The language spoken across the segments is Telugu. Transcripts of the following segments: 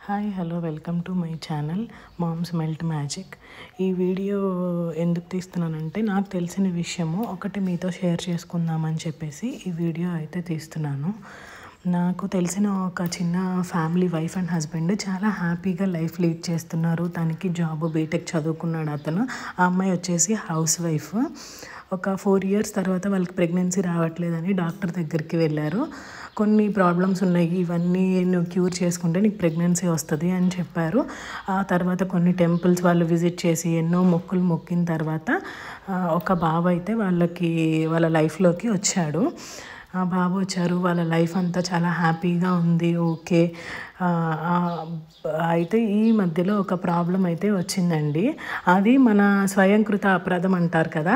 Hi hello welcome to my channel moms melt magic. ఈ వీడియో ఎందుకు తీస్తున్నానంటే నాకు తెలిసిన విషయము ఒకటి మీతో షేర్ చేసుకుందామని చెప్పేసి ఈ వీడియో అయితే తీస్తున్నాను. నాకు తెలిసిన ఒక చిన్న ఫ్యామిలీ వైఫ్ అండ్ హస్బెండ్ చాలా హ్యాపీగా లైఫ్ లీడ్ చేస్తున్నారు. తనకి జాబ్ బీటెక్ చదువుకున్నాడు అతను. ఆ అమ్మాయి వచ్చేసి హౌస్ వైఫ్. ఒక 4 years తర్వాత వాళ్ళకి ప్రెగ్నెన్సీ రావట్లేదని డాక్టర్ దగ్గరికి వెళ్ళారు. కొన్ని ప్రాబ్లమ్స్ ఉన్నాయి, ఇవన్నీ నువ్వు క్యూర్ చేసుకుంటే నీకు ప్రెగ్నెన్సీ వస్తుంది అని చెప్పారు. ఆ తర్వాత కొన్ని టెంపుల్స్ వాళ్ళు విజిట్ చేసి ఎన్నో మొక్కులు మొక్కిన తర్వాత ఒక బాబు అయితే వాళ్ళ లైఫ్లోకి వచ్చాడు. ఆ బాబు వచ్చారు, వాళ్ళ లైఫ్ అంతా చాలా హ్యాపీగా ఉంది. ఓకే. అయితే ఈ మధ్యలో ఒక ప్రాబ్లం అయితే వచ్చిందండి. అది మన స్వయంకృత అపరాధం అంటారు కదా,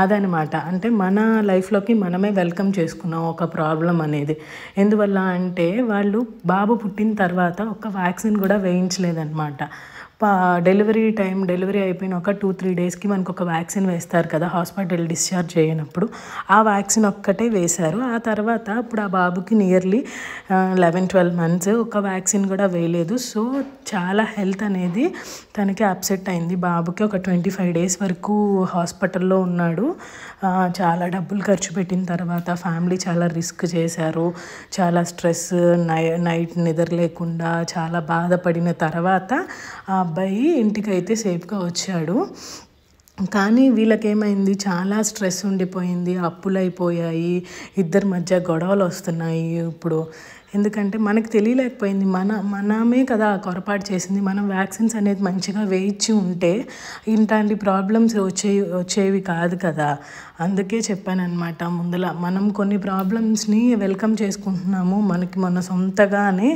అదనమాట. అంటే మన లైఫ్లోకి మనమే వెల్కమ్ చేసుకున్నాం ఒక ప్రాబ్లం అనేది. ఎందువల్ల అంటే వాళ్ళు బాబు పుట్టిన తర్వాత ఒక వ్యాక్సిన్ కూడా వేయించలేదన్నమాట. డెలివరీ అయిపోయిన ఒక 2-3 daysకి మనకు ఒక వ్యాక్సిన్ వేస్తారు కదా హాస్పిటల్ డిశ్చార్జ్ అయినప్పుడు. ఆ వ్యాక్సిన్ ఒక్కటే వేశారు. ఆ తర్వాత ఇప్పుడు ఆ బాబుకి నియర్లీ 11-12 months, ఒక వ్యాక్సిన్ కూడా వేయలేదు. సో చాలా హెల్త్ అనేది తనకి అప్సెట్ అయింది. బాబుకి ఒక 25 days వరకు హాస్పిటల్లో ఉన్నాడు. చాలా డబ్బులు ఖర్చు పెట్టిన తర్వాత ఫ్యామిలీ చాలా రిస్క్ చేశారు. చాలా స్ట్రెస్, నైట్ నిద్ర లేకుండా చాలా బాధపడిన తర్వాత ఆ అబ్బాయి ఇంటికైతే సేఫ్గా వచ్చాడు. కానీ వీళ్ళకేమైంది, చాలా స్ట్రెస్ ఉండిపోయింది, అప్పులు అయిపోయాయి, ఇద్దరి మధ్య గొడవలు వస్తున్నాయి ఇప్పుడు. ఎందుకంటే మనకు తెలియలేకపోయింది, మనమే కదా పొరపాటు చేసింది. మనం వ్యాక్సిన్స్ అనేది మంచిగా వేయించి ఉంటే ఇట్లాంటి ప్రాబ్లమ్స్ వచ్చేవి కాదు కదా. అందుకే చెప్పాను అనమాట ముందల. మనం కొన్ని ప్రాబ్లమ్స్ని వెల్కమ్ చేసుకుంటున్నాము మన సొంతగానే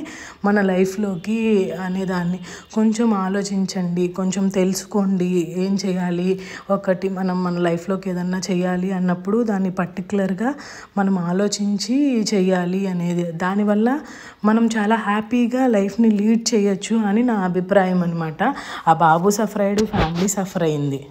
మన లైఫ్లోకి అనేదాన్ని. కొంచెం ఆలోచించండి, కొంచెం తెలుసుకోండి ఏం చేయాలి. ఒకటి మనం మన లైఫ్లోకి ఏదన్నా చేయాలి అన్నప్పుడు దాన్ని పర్టికులర్గా మనం ఆలోచించి చేయాలి అనేది. దానివల్ల మనం చాలా హ్యాపీగా లైఫ్ని లీడ్ చేయొచ్చు అని నా అభిప్రాయం అనమాట. ఆ బాబు సఫర్ అయ్యాడు, ఫ్యామిలీ సఫర్ అయింది.